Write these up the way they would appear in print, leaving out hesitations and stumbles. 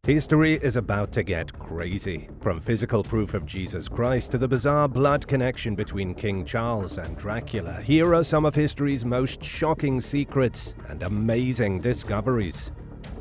History is about to get crazy. From physical proof of Jesus Christ to the bizarre blood connection between King Charles and Dracula, here are some of history's most shocking secrets and amazing discoveries.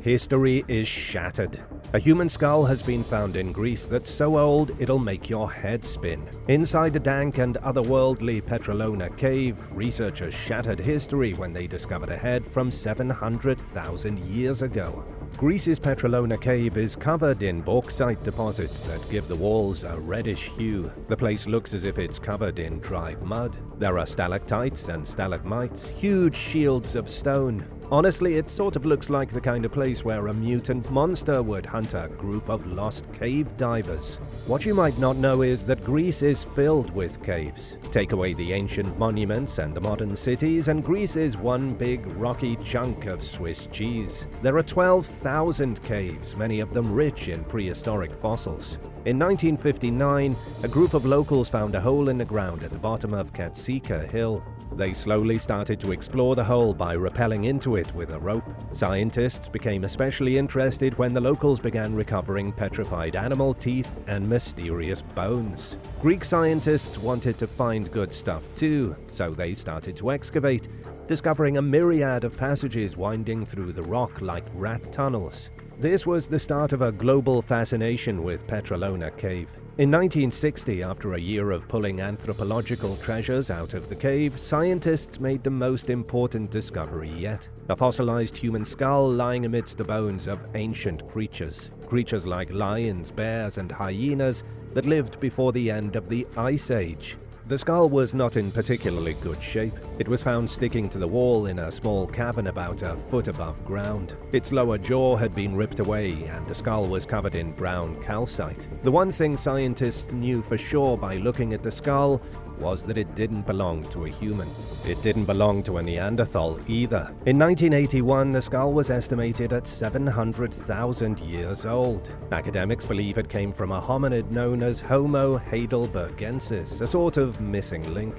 History is shattered. A human skull has been found in Greece that's so old it'll make your head spin. Inside the dank and otherworldly Petralona Cave, researchers shattered history when they discovered a head from 700,000 years ago. Greece's Petralona Cave is covered in bauxite deposits that give the walls a reddish hue. The place looks as if it's covered in dried mud. There are stalactites and stalagmites, huge shields of stone. Honestly, it sort of looks like the kind of place where a mutant monster would hunt a group of lost cave divers. What you might not know is that Greece is filled with caves. Take away the ancient monuments and the modern cities, and Greece is one big rocky chunk of Swiss cheese. There are 12,000 caves, many of them rich in prehistoric fossils. In 1959, a group of locals found a hole in the ground at the bottom of Katsika Hill. They slowly started to explore the hole by rappelling into it with a rope. Scientists became especially interested when the locals began recovering petrified animal teeth and mysterious bones. Greek scientists wanted to find good stuff too, so they started to excavate, discovering a myriad of passages winding through the rock like rat tunnels. This was the start of a global fascination with Petralona Cave. In 1960, after a year of pulling anthropological treasures out of the cave, scientists made the most important discovery yet: a fossilized human skull lying amidst the bones of ancient creatures. Creatures like lions, bears, and hyenas that lived before the end of the Ice Age. The skull was not in particularly good shape. It was found sticking to the wall in a small cavern about a foot above ground. Its lower jaw had been ripped away, and the skull was covered in brown calcite. The one thing scientists knew for sure by looking at the skull was that it didn't belong to a human. It didn't belong to a Neanderthal either. In 1981, the skull was estimated at 700,000 years old. Academics believe it came from a hominid known as Homo heidelbergensis, a sort of missing link.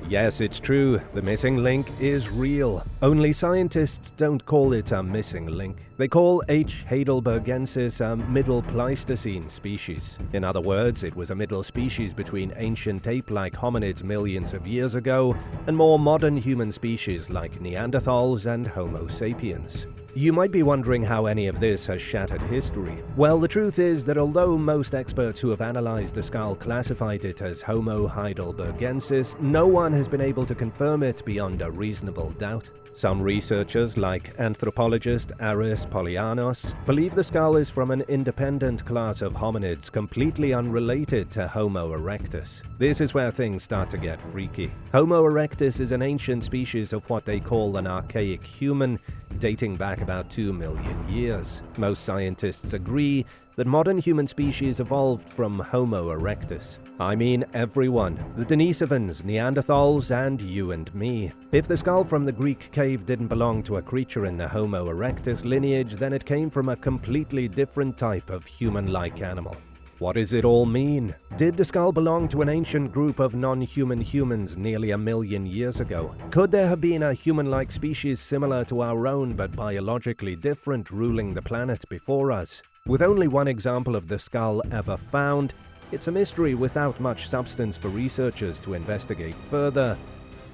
Yes, it's true, the missing link is real. Only scientists don't call it a missing link. They call H. heidelbergensis a Middle Pleistocene species. In other words, it was a middle species between ancient ape-like hominids millions of years ago and more modern human species like Neanderthals and Homo sapiens. You might be wondering how any of this has shattered history. Well, the truth is that although most experts who have analyzed the skull classified it as Homo heidelbergensis, no one has been able to confirm it beyond a reasonable doubt. Some researchers, like anthropologist Aris Polianos, believe the skull is from an independent class of hominids completely unrelated to Homo erectus. This is where things start to get freaky. Homo erectus is an ancient species of what they call an archaic human, dating back about 2 million years. Most scientists agree that modern human species evolved from Homo erectus. I mean everyone, the Denisovans, Neanderthals, and you and me. If the skull from the Greek cave didn't belong to a creature in the Homo erectus lineage, then it came from a completely different type of human-like animal. What does it all mean? Did the skull belong to an ancient group of non-human humans nearly 1 million years ago? Could there have been a human-like species similar to our own but biologically different ruling the planet before us? With only one example of the skull ever found, it's a mystery without much substance for researchers to investigate further.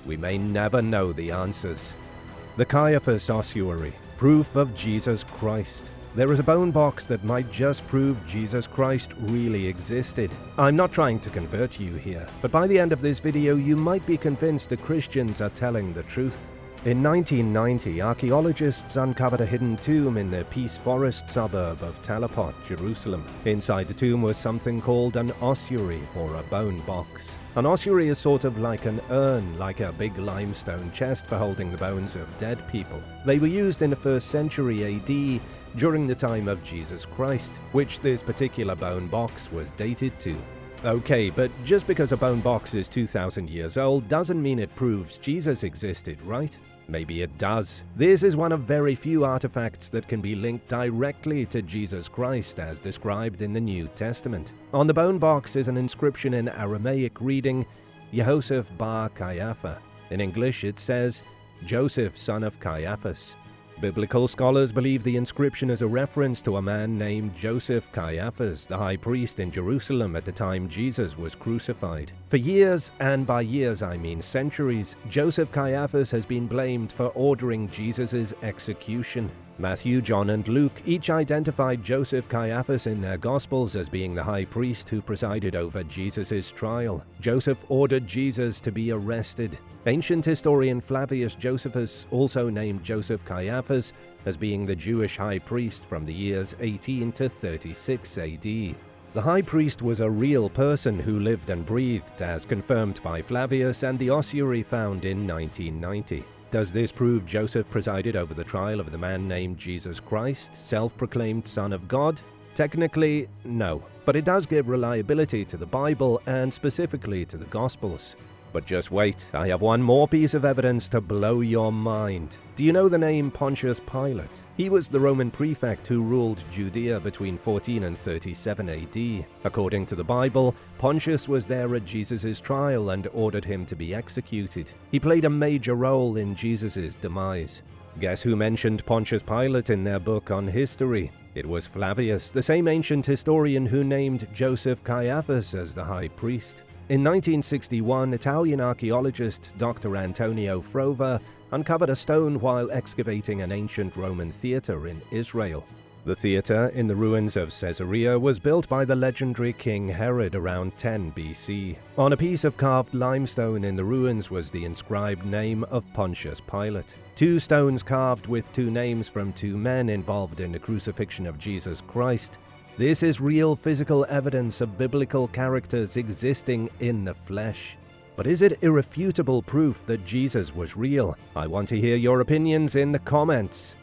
We may never know the answers. The Caiaphas ossuary, proof of Jesus Christ. There is a bone box that might just prove Jesus Christ really existed. I'm not trying to convert you here, but by the end of this video you might be convinced that Christians are telling the truth. In 1990, archaeologists uncovered a hidden tomb in the Peace Forest suburb of Talapot, Jerusalem. Inside the tomb was something called an ossuary, or a bone box. An ossuary is sort of like an urn, like a big limestone chest for holding the bones of dead people. They were used in the 1st century AD, during the time of Jesus Christ, which this particular bone box was dated to. Okay, but just because a bone box is 2,000 years old doesn't mean it proves Jesus existed, right? Maybe it does. This is one of very few artifacts that can be linked directly to Jesus Christ as described in the New Testament. On the bone box is an inscription in Aramaic reading, Yehoseph bar Caiaphas. In English it says, Joseph, son of Caiaphas. Biblical scholars believe the inscription is a reference to a man named Joseph Caiaphas, the high priest in Jerusalem at the time Jesus was crucified. For years, and by years I mean centuries, Joseph Caiaphas has been blamed for ordering Jesus' execution. Matthew, John, and Luke each identified Joseph Caiaphas in their Gospels as being the high priest who presided over Jesus' trial. Joseph ordered Jesus to be arrested. Ancient historian Flavius Josephus also named Joseph Caiaphas as being the Jewish high priest from the years 18 to 36 AD. The high priest was a real person who lived and breathed, as confirmed by Flavius and the ossuary found in 1990. Does this prove Joseph presided over the trial of the man named Jesus Christ, self-proclaimed Son of God? Technically, no, but it does give reliability to the Bible and specifically to the Gospels. But just wait, I have one more piece of evidence to blow your mind. Do you know the name Pontius Pilate? He was the Roman prefect who ruled Judea between 14 and 37 AD. According to the Bible, Pontius was there at Jesus' trial and ordered him to be executed. He played a major role in Jesus' demise. Guess who mentioned Pontius Pilate in their book on history? It was Flavius, the same ancient historian who named Joseph Caiaphas as the high priest. In 1961, Italian archaeologist Dr. Antonio Frova uncovered a stone while excavating an ancient Roman theater in Israel. The theater, in the ruins of Caesarea, was built by the legendary King Herod around 10 BC. On a piece of carved limestone in the ruins was the inscribed name of Pontius Pilate. Two stones carved with two names from two men involved in the crucifixion of Jesus Christ. This is real physical evidence of biblical characters existing in the flesh. But is it irrefutable proof that Jesus was real? I want to hear your opinions in the comments.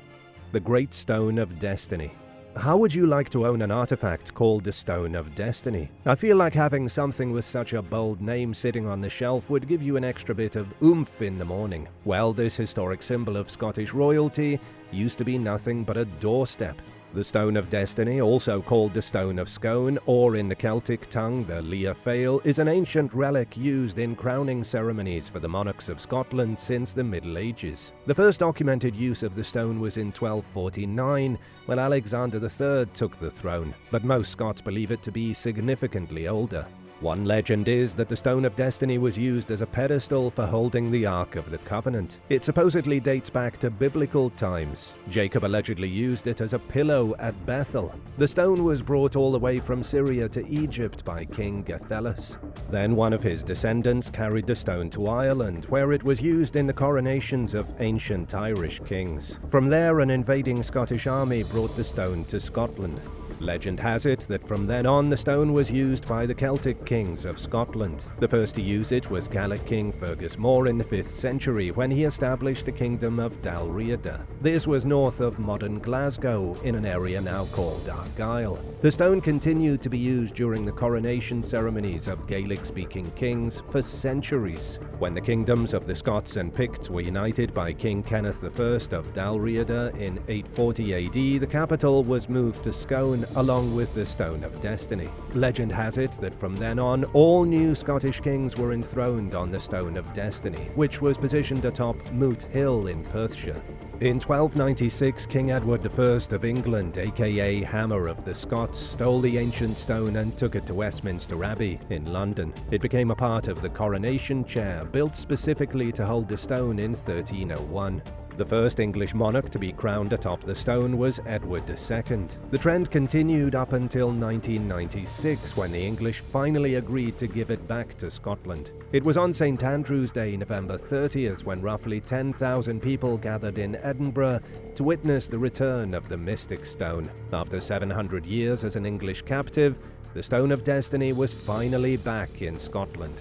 The Great Stone of Destiny. How would you like to own an artifact called the Stone of Destiny? I feel like having something with such a bold name sitting on the shelf would give you an extra bit of oomph in the morning. Well, this historic symbol of Scottish royalty used to be nothing but a doorstep. The Stone of Destiny, also called the Stone of Scone, or in the Celtic tongue, the Lia Fail, is an ancient relic used in crowning ceremonies for the monarchs of Scotland since the Middle Ages. The first documented use of the stone was in 1249, when Alexander III took the throne, but most Scots believe it to be significantly older. One legend is that the Stone of Destiny was used as a pedestal for holding the Ark of the Covenant. It supposedly dates back to biblical times. Jacob allegedly used it as a pillow at Bethel. The stone was brought all the way from Syria to Egypt by King Gathelus. Then one of his descendants carried the stone to Ireland, where it was used in the coronations of ancient Irish kings. From there, an invading Scottish army brought the stone to Scotland. Legend has it that from then on the stone was used by the Celtic kings of Scotland. The first to use it was Gaelic king Fergus Mór in the 5th century when he established the kingdom of Dalriada. This was north of modern Glasgow in an area now called Argyll. The stone continued to be used during the coronation ceremonies of Gaelic-speaking kings for centuries. When the kingdoms of the Scots and Picts were united by King Kenneth I of Dalriada in 840 AD, the capital was moved to Scone along with the Stone of Destiny. Legend has it that from then on, all new Scottish kings were enthroned on the Stone of Destiny, which was positioned atop Moot Hill in Perthshire. In 1296, King Edward I of England, aka Hammer of the Scots, stole the ancient stone and took it to Westminster Abbey in London. It became a part of the coronation chair, built specifically to hold the stone in 1301. The first English monarch to be crowned atop the stone was Edward II. The trend continued up until 1996, when the English finally agreed to give it back to Scotland. It was on St. Andrew's Day, November 30th, when roughly 10,000 people gathered in Edinburgh to witness the return of the mystic stone. After 700 years as an English captive, the Stone of Destiny was finally back in Scotland.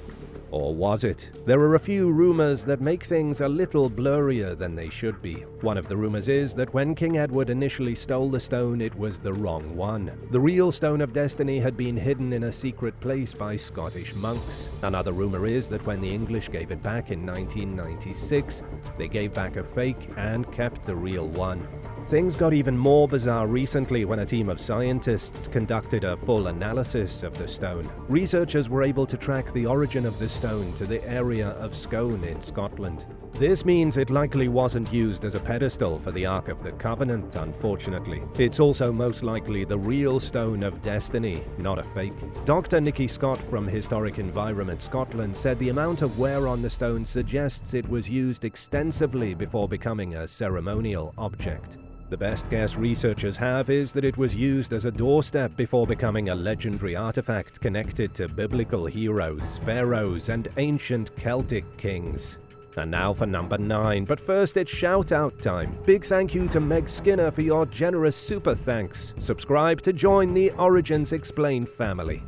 Or was it? There are a few rumors that make things a little blurrier than they should be. One of the rumors is that when King Edward initially stole the stone, it was the wrong one. The real Stone of Destiny had been hidden in a secret place by Scottish monks. Another rumor is that when the English gave it back in 1996, they gave back a fake and kept the real one. Things got even more bizarre recently when a team of scientists conducted a full analysis of the stone. Researchers were able to track the origin of the stone to the area of Scone in Scotland. This means it likely wasn't used as a pedestal for the Ark of the Covenant, unfortunately. It's also most likely the real Stone of Destiny, not a fake. Dr. Nikki Scott from Historic Environment Scotland said the amount of wear on the stone suggests it was used extensively before becoming a ceremonial object. The best guess researchers have is that it was used as a doorstep before becoming a legendary artifact connected to biblical heroes, pharaohs, and ancient Celtic kings. And now for number 9, but first it's shout-out time. Big thank you to Meg Skinner for your generous super thanks. Subscribe to join the Origins Explained family.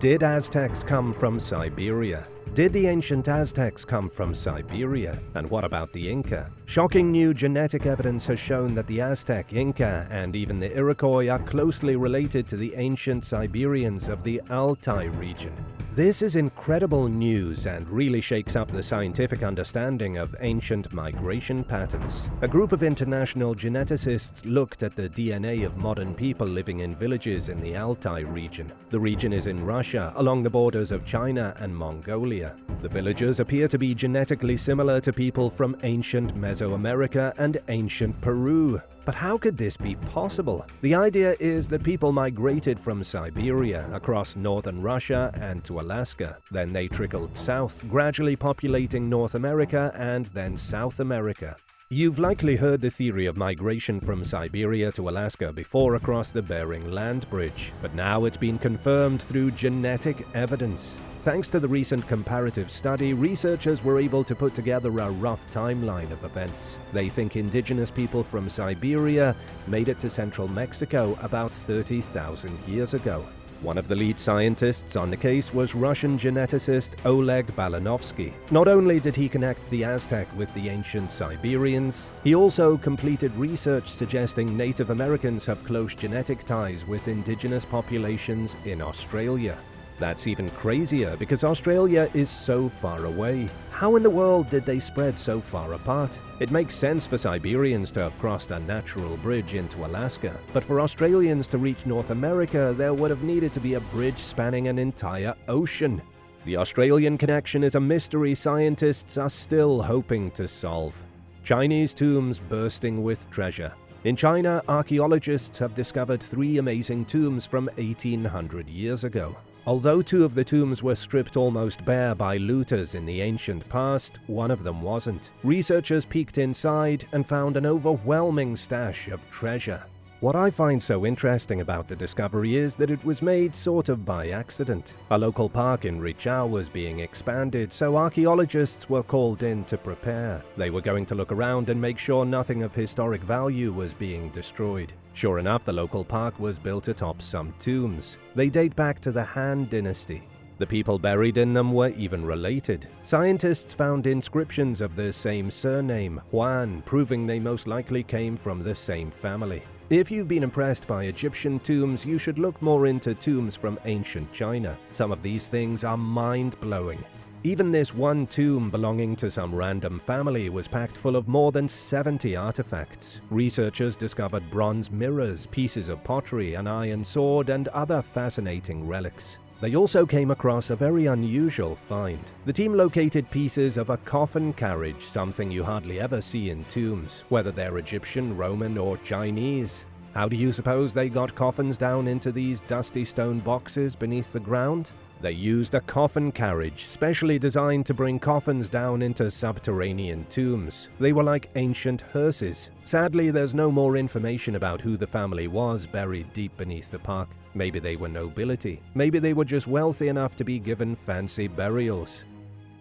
Did Aztecs come from Siberia? Did the ancient Aztecs come from Siberia? And what about the Inca? Shocking new genetic evidence has shown that the Aztec, Inca, and even the Iroquois are closely related to the ancient Siberians of the Altai region. This is incredible news and really shakes up the scientific understanding of ancient migration patterns. A group of international geneticists looked at the DNA of modern people living in villages in the Altai region. The region is in Russia, along the borders of China and Mongolia. The villagers appear to be genetically similar to people from ancient Mesoamerica and ancient Peru. But how could this be possible? The idea is that people migrated from Siberia across northern Russia and to Alaska. Then they trickled south, gradually populating North America and then South America. You've likely heard the theory of migration from Siberia to Alaska before across the Bering Land Bridge, but now it's been confirmed through genetic evidence. Thanks to the recent comparative study, researchers were able to put together a rough timeline of events. They think indigenous people from Siberia made it to central Mexico about 30,000 years ago. One of the lead scientists on the case was Russian geneticist Oleg Balanovsky. Not only did he connect the Aztec with the ancient Siberians, he also completed research suggesting Native Americans have close genetic ties with indigenous populations in Australia. That's even crazier because Australia is so far away. How in the world did they spread so far apart? It makes sense for Siberians to have crossed a natural bridge into Alaska, but for Australians to reach North America, there would have needed to be a bridge spanning an entire ocean. The Australian connection is a mystery scientists are still hoping to solve. Chinese tombs bursting with treasure. In China, archaeologists have discovered 3 amazing tombs from 1800 years ago. Although 2 of the tombs were stripped almost bare by looters in the ancient past, one of them wasn't. Researchers peeked inside and found an overwhelming stash of treasure. What I find so interesting about the discovery is that it was made sort of by accident. A local park in Richau was being expanded, so archaeologists were called in to prepare. They were going to look around and make sure nothing of historic value was being destroyed. Sure enough, the local park was built atop some tombs. They date back to the Han Dynasty. The people buried in them were even related. Scientists found inscriptions of the same surname, Huan, proving they most likely came from the same family. If you've been impressed by Egyptian tombs, you should look more into tombs from ancient China. Some of these things are mind-blowing. Even this one tomb belonging to some random family was packed full of more than 70 artifacts. Researchers discovered bronze mirrors, pieces of pottery, an iron sword, and other fascinating relics. They also came across a very unusual find. The team located pieces of a coffin carriage, something you hardly ever see in tombs, whether they're Egyptian, Roman, or Chinese. How do you suppose they got coffins down into these dusty stone boxes beneath the ground? They used a coffin carriage, specially designed to bring coffins down into subterranean tombs. They were like ancient hearses. Sadly, there's no more information about who the family was buried deep beneath the park. Maybe they were nobility. Maybe they were just wealthy enough to be given fancy burials.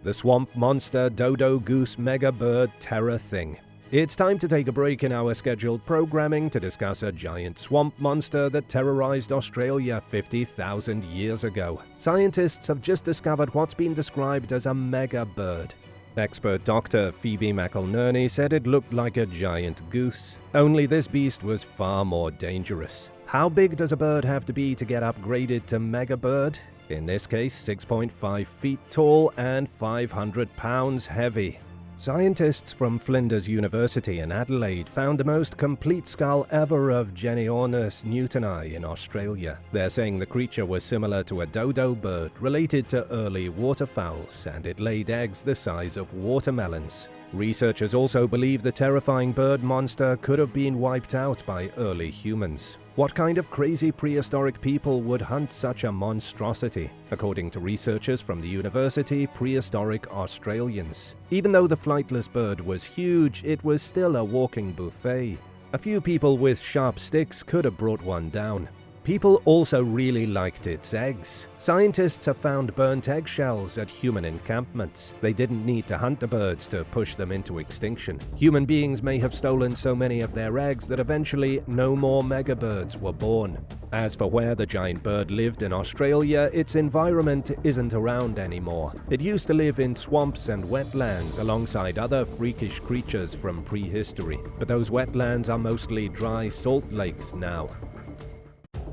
The swamp monster dodo goose mega bird terror thing. It's time to take a break in our scheduled programming to discuss a giant swamp monster that terrorized Australia 50,000 years ago. Scientists have just discovered what's been described as a mega bird. Expert Dr. Phoebe McElnerney said it looked like a giant goose. Only this beast was far more dangerous. How big does a bird have to be to get upgraded to mega bird? In this case, 6.5 feet tall and 500 pounds heavy. Scientists from Flinders University in Adelaide found the most complete skull ever of Genyornis newtoni in Australia. They're saying the creature was similar to a dodo bird related to early waterfowls, and it laid eggs the size of watermelons. Researchers also believe the terrifying bird monster could have been wiped out by early humans. What kind of crazy prehistoric people would hunt such a monstrosity? According to researchers from the university, prehistoric Australians. Even though the flightless bird was huge, it was still a walking buffet. A few people with sharp sticks could have brought one down. People also really liked its eggs. Scientists have found burnt eggshells at human encampments. They didn't need to hunt the birds to push them into extinction. Human beings may have stolen so many of their eggs that eventually no more megabirds were born. As for where the giant bird lived in Australia, its environment isn't around anymore. It used to live in swamps and wetlands alongside other freakish creatures from prehistory. But those wetlands are mostly dry salt lakes now.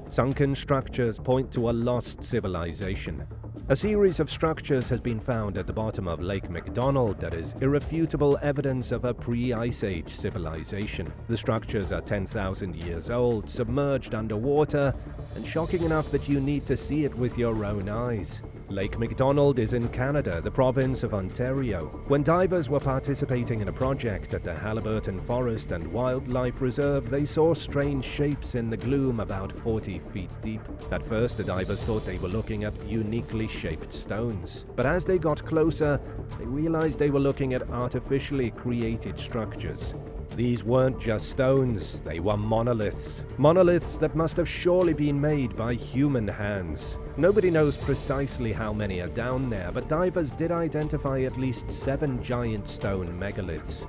Sunken structures point to a lost civilization. A series of structures has been found at the bottom of Lake McDonald that is irrefutable evidence of a pre-Ice Age civilization. The structures are 10,000 years old, submerged underwater, and shocking enough that you need to see it with your own eyes. Lake McDonald is in Canada, the province of Ontario. When divers were participating in a project at the Haliburton Forest and Wildlife Reserve, they saw strange shapes in the gloom about 40 feet deep. At first, the divers thought they were looking at uniquely shaped stones. But as they got closer, they realized they were looking at artificially created structures. These weren't just stones, they were monoliths. Monoliths that must have surely been made by human hands. Nobody knows precisely how many are down there, but divers did identify at least 7 giant stone megaliths.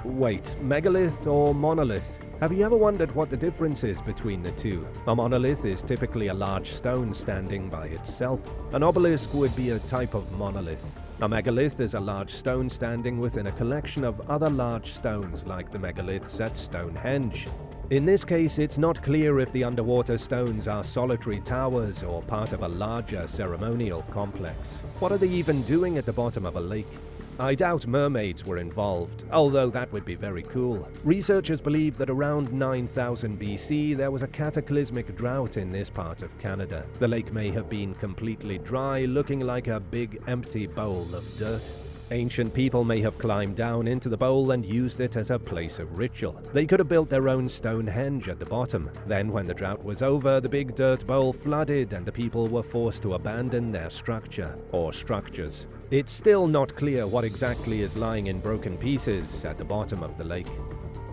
Wait, megalith or monolith? Have you ever wondered what the difference is between the two? A monolith is typically a large stone standing by itself. An obelisk would be a type of monolith. A megalith is a large stone standing within a collection of other large stones like the megaliths at Stonehenge. In this case, it's not clear if the underwater stones are solitary towers or part of a larger ceremonial complex. What are they even doing at the bottom of a lake? I doubt mermaids were involved, although that would be very cool. Researchers believe that around 9000 BC there was a cataclysmic drought in this part of Canada. The lake may have been completely dry, looking like a big empty bowl of dirt. Ancient people may have climbed down into the bowl and used it as a place of ritual. They could have built their own Stonehenge at the bottom. Then when the drought was over, the big dirt bowl flooded and the people were forced to abandon their structure, or structures. It's still not clear what exactly is lying in broken pieces at the bottom of the lake.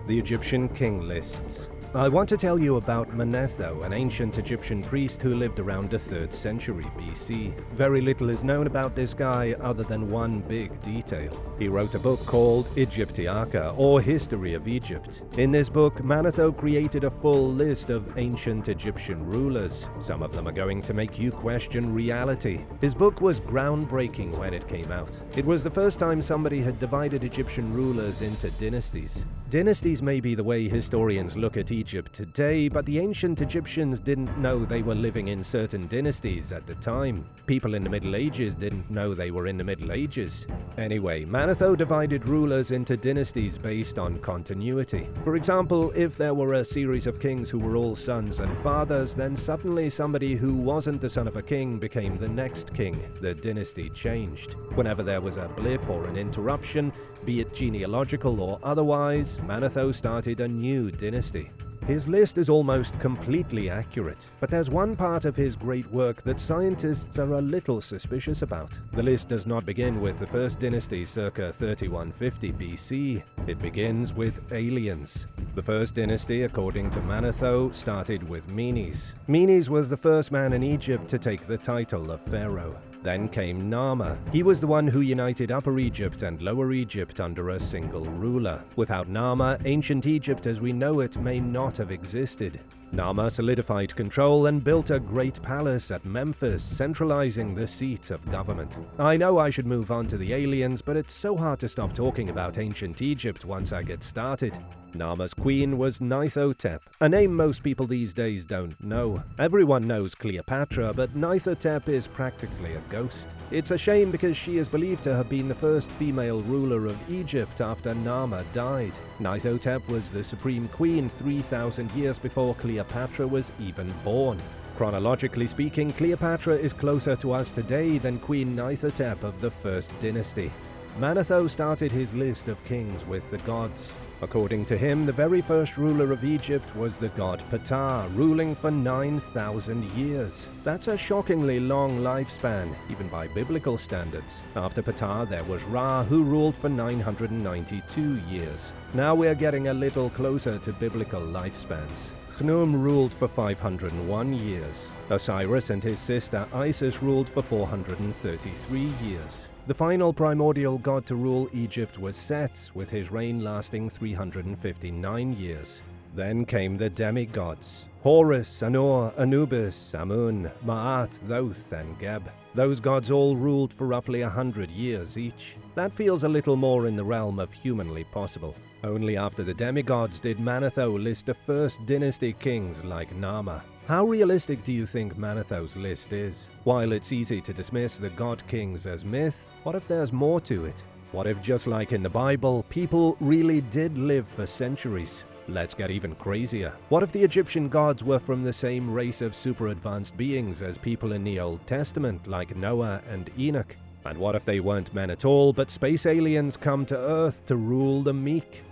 The Egyptian king lists. I want to tell you about Manetho, an ancient Egyptian priest who lived around the 3rd century BC. Very little is known about this guy other than one big detail. He wrote a book called Egyptiaca, or History of Egypt. In this book, Manetho created a full list of ancient Egyptian rulers. Some of them are going to make you question reality. His book was groundbreaking when it came out. It was the first time somebody had divided Egyptian rulers into dynasties. Dynasties may be the way historians look at Egypt today, but the ancient Egyptians didn't know they were living in certain dynasties at the time. People in the Middle Ages didn't know they were in the Middle Ages. Anyway, Manetho divided rulers into dynasties based on continuity. For example, if there were a series of kings who were all sons and fathers, then suddenly somebody who wasn't the son of a king became the next king. The dynasty changed. Whenever there was a blip or an interruption, be it genealogical or otherwise, Manetho started a new dynasty. His list is almost completely accurate, but there's one part of his great work that scientists are a little suspicious about. The list does not begin with the first dynasty circa 3150 BC. It begins with aliens. The first dynasty, according to Manetho, started with Menes. Menes was the first man in Egypt to take the title of pharaoh. Then came Nama. He was the one who united Upper Egypt and Lower Egypt under a single ruler. Without Nama, ancient Egypt as we know it may not have existed. Nama solidified control and built a great palace at Memphis, centralizing the seat of government. I know I should move on to the aliens, but it's so hard to stop talking about ancient Egypt once I get started. Nama's queen was Nithotep, a name most people these days don't know. Everyone knows Cleopatra, but Nithotep is practically a ghost. It's a shame because she is believed to have been the first female ruler of Egypt after Nama died. Nithotep was the supreme queen 3,000 years before Cleopatra was even born. Chronologically speaking, Cleopatra is closer to us today than Queen Nithotep of the First Dynasty. Manetho started his list of kings with the gods. According to him, the very first ruler of Egypt was the god Ptah, ruling for 9,000 years. That's a shockingly long lifespan, even by biblical standards. After Ptah, there was Ra, who ruled for 992 years. Now we're getting a little closer to biblical lifespans. Khnum ruled for 501 years. Osiris and his sister Isis ruled for 433 years. The final primordial god to rule Egypt was Set, with his reign lasting 359 years. Then came the demigods: Horus, Anur, Anubis, Amun, Ma'at, Thoth, and Geb. Those gods all ruled for roughly 100 years each. That feels a little more in the realm of humanly possible. Only after the demigods did Manetho list the first dynasty kings like Nama. How realistic do you think Manetho's list is? While it's easy to dismiss the god kings as myth, what if there's more to it? What if, just like in the Bible, people really did live for centuries? Let's get even crazier. What if the Egyptian gods were from the same race of super-advanced beings as people in the Old Testament, like Noah and Enoch? And what if they weren't men at all, but space aliens come to Earth to rule the meek?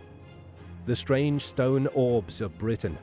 The strange stone orbs of Britain.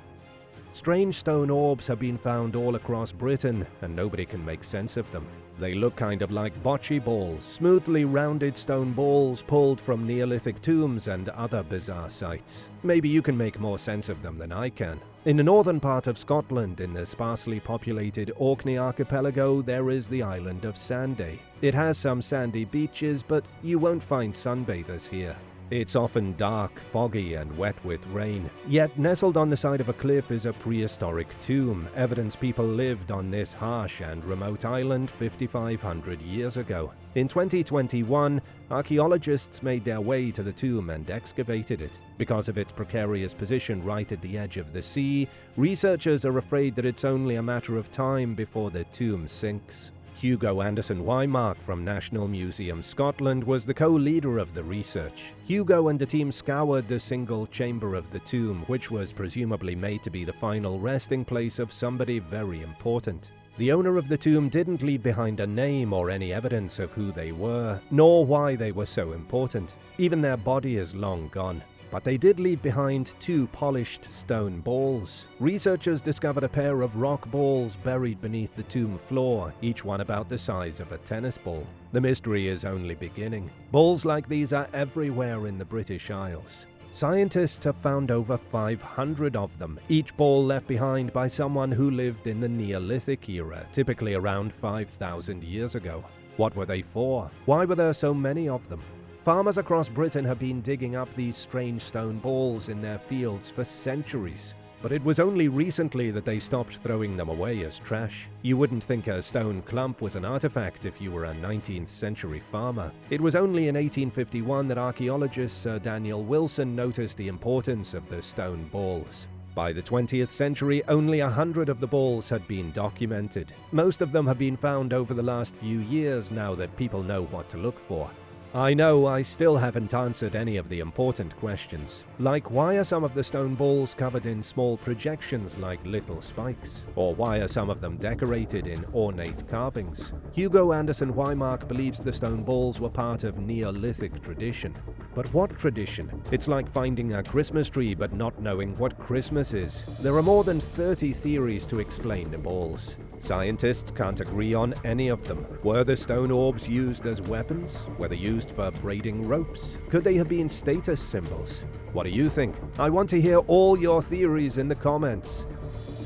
Strange stone orbs have been found all across Britain, and nobody can make sense of them. They look kind of like bocce balls, smoothly rounded stone balls pulled from Neolithic tombs and other bizarre sites. Maybe you can make more sense of them than I can. In the northern part of Scotland, in the sparsely populated Orkney archipelago, there is the island of Sanday. It has some sandy beaches, but you won't find sunbathers here. It's often dark, foggy, and wet with rain. Yet nestled on the side of a cliff is a prehistoric tomb, evidence people lived on this harsh and remote island 5,500 years ago. In 2021, archaeologists made their way to the tomb and excavated it. Because of its precarious position right at the edge of the sea, researchers are afraid that it's only a matter of time before the tomb sinks. Hugo Anderson Wymark from National Museum Scotland was the co-leader of the research. Hugo and the team scoured the single chamber of the tomb, which was presumably made to be the final resting place of somebody very important. The owner of the tomb didn't leave behind a name or any evidence of who they were, nor why they were so important. Even their body is long gone. But they did leave behind 2 polished stone balls. Researchers discovered a pair of rock balls buried beneath the tomb floor, each one about the size of a tennis ball. The mystery is only beginning. Balls like these are everywhere in the British Isles. Scientists have found over 500 of them, each ball left behind by someone who lived in the Neolithic era, typically around 5,000 years ago. What were they for? Why were there so many of them? Farmers across Britain have been digging up these strange stone balls in their fields for centuries. But it was only recently that they stopped throwing them away as trash. You wouldn't think a stone clump was an artifact if you were a 19th century farmer. It was only in 1851 that archaeologist Sir Daniel Wilson noticed the importance of the stone balls. By the 20th century, only 100 of the balls had been documented. Most of them have been found over the last few years now that people know what to look for. I know I still haven't answered any of the important questions, like why are some of the stone balls covered in small projections like little spikes? Or why are some of them decorated in ornate carvings? Hugo Anderson Wymark believes the stone balls were part of Neolithic tradition. But what tradition? It's like finding a Christmas tree but not knowing what Christmas is. There are more than 30 theories to explain the balls. Scientists can't agree on any of them. Were the stone orbs used as weapons? Were they used for braiding ropes? Could they have been status symbols? What do you think? I want to hear all your theories in the comments.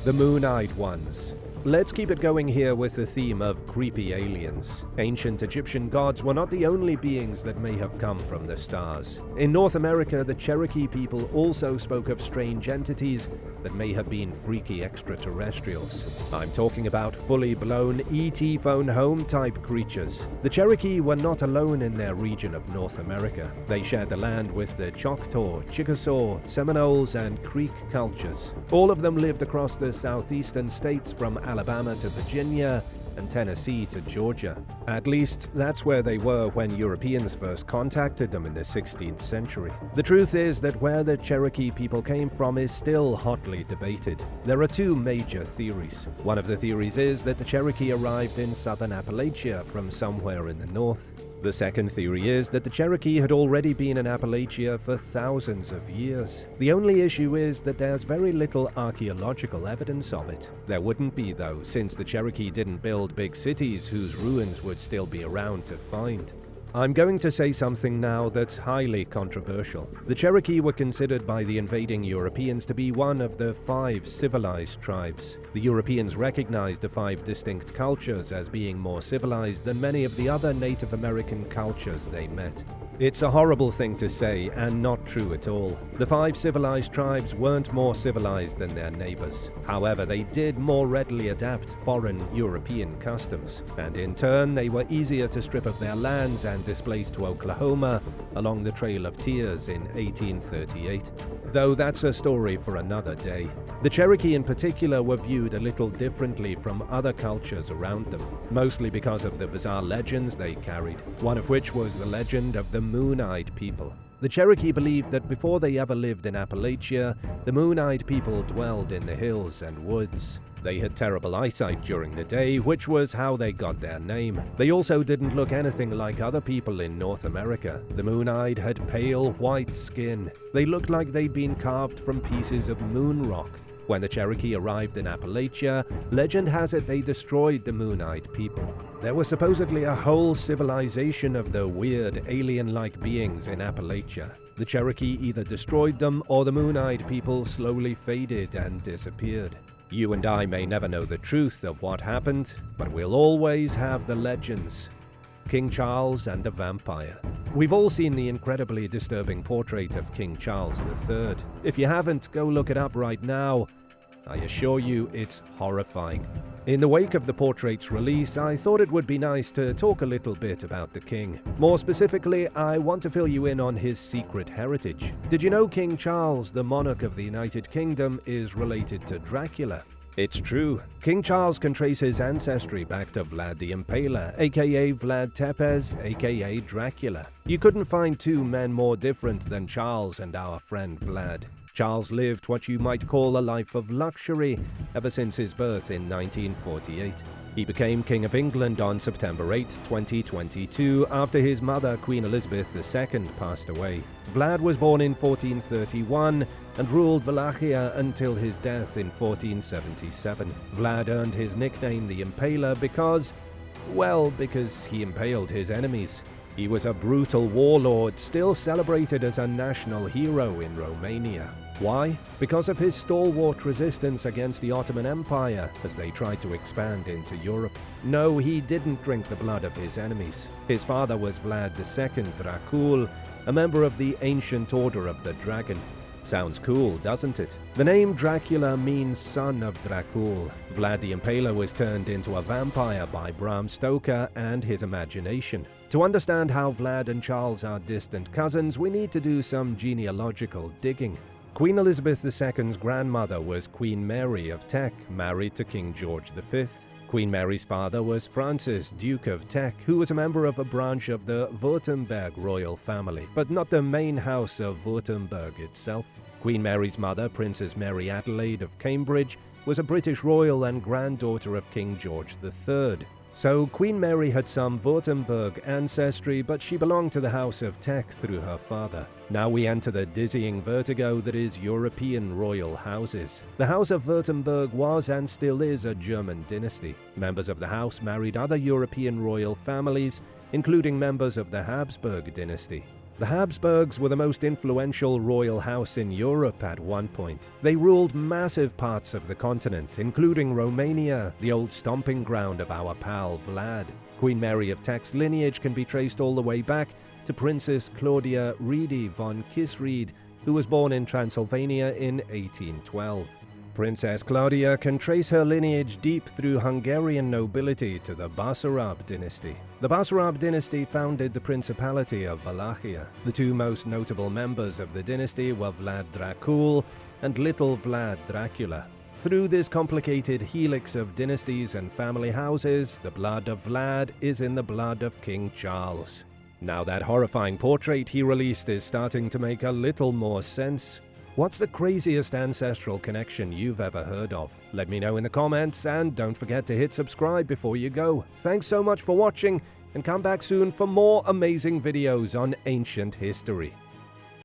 The moon-eyed ones. Let's keep it going here with the theme of creepy aliens. Ancient Egyptian gods were not the only beings that may have come from the stars. In North America, the Cherokee people also spoke of strange entities that may have been freaky extraterrestrials. I'm talking about fully blown ET phone home type creatures. The Cherokee were not alone in their region of North America. They shared the land with the Choctaw, Chickasaw, Seminoles, and Creek cultures. All of them lived across the southeastern states from Alabama to Virginia, and Tennessee to Georgia. At least, that's where they were when Europeans first contacted them in the 16th century. The truth is that where the Cherokee people came from is still hotly debated. There are two major theories. One of the theories is that the Cherokee arrived in southern Appalachia from somewhere in the north. The second theory is that the Cherokee had already been in Appalachia for thousands of years. The only issue is that there's very little archaeological evidence of it. There wouldn't be though, since the Cherokee didn't build big cities whose ruins would still be around to find. I'm going to say something now that's highly controversial. The Cherokee were considered by the invading Europeans to be one of the 5 civilized tribes. The Europeans recognized the 5 distinct cultures as being more civilized than many of the other Native American cultures they met. It's a horrible thing to say, and not true at all. The 5 civilized tribes weren't more civilized than their neighbors. However, they did more readily adapt foreign European customs, and in turn, they were easier to strip of their lands and displace to Oklahoma along the Trail of Tears in 1838. Though that's a story for another day. The Cherokee in particular were viewed a little differently from other cultures around them, mostly because of the bizarre legends they carried, one of which was the legend of the moon-eyed people. The Cherokee believed that before they ever lived in Appalachia, the moon-eyed people dwelled in the hills and woods. They had terrible eyesight during the day, which was how they got their name. They also didn't look anything like other people in North America. The moon-eyed had pale white skin. They looked like they'd been carved from pieces of moon rock. When the Cherokee arrived in Appalachia, legend has it they destroyed the moon-eyed people. There was supposedly a whole civilization of the weird, alien-like beings in Appalachia. The Cherokee either destroyed them or the moon-eyed people slowly faded and disappeared. You and I may never know the truth of what happened, but we'll always have the legends. King Charles and the Vampire. We've all seen the incredibly disturbing portrait of King Charles III. If you haven't, go look it up right now. I assure you, it's horrifying. In the wake of the portrait's release, I thought it would be nice to talk a little bit about the king. More specifically, I want to fill you in on his secret heritage. Did you know King Charles, the monarch of the United Kingdom, is related to Dracula? It's true. King Charles can trace his ancestry back to Vlad the Impaler, aka Vlad Tepes, aka Dracula. You couldn't find two men more different than Charles and our friend Vlad. Charles lived what you might call a life of luxury ever since his birth in 1948. He became King of England on September 8, 2022, after his mother, Queen Elizabeth II, passed away. Vlad was born in 1431 and ruled Wallachia until his death in 1477. Vlad earned his nickname the Impaler because he impaled his enemies. He was a brutal warlord, still celebrated as a national hero in Romania. Why? Because of his stalwart resistance against the Ottoman Empire as they tried to expand into Europe. No, he didn't drink the blood of his enemies. His father was Vlad II Dracul, a member of the ancient Order of the Dragon. Sounds cool, doesn't it? The name Dracula means son of Dracul. Vlad the Impaler was turned into a vampire by Bram Stoker and his imagination. To understand how Vlad and Charles are distant cousins, we need to do some genealogical digging. Queen Elizabeth II's grandmother was Queen Mary of Teck, married to King George V. Queen Mary's father was Francis, Duke of Teck, who was a member of a branch of the Württemberg royal family, but not the main house of Württemberg itself. Queen Mary's mother, Princess Mary Adelaide of Cambridge, was a British royal and granddaughter of King George III. So Queen Mary had some Württemberg ancestry, but she belonged to the House of Teck through her father. Now we enter the dizzying vertigo that is European royal houses. The House of Württemberg was and still is a German dynasty. Members of the house married other European royal families, including members of the Habsburg dynasty. The Habsburgs were the most influential royal house in Europe at one point. They ruled massive parts of the continent, including Romania, the old stomping ground of our pal Vlad. Queen Mary of Teck's lineage can be traced all the way back to Princess Claudia Riedi von Kisried, who was born in Transylvania in 1812. Princess Claudia can trace her lineage deep through Hungarian nobility to the Basarab dynasty. The Basarab dynasty founded the Principality of Wallachia. The two most notable members of the dynasty were Vlad Dracul and Little Vlad Dracula. Through this complicated helix of dynasties and family houses, the blood of Vlad is in the blood of King Charles. Now that horrifying portrait he released is starting to make a little more sense. What's the craziest ancestral connection you've ever heard of? Let me know in the comments, and don't forget to hit subscribe before you go. Thanks so much for watching, and come back soon for more amazing videos on ancient history.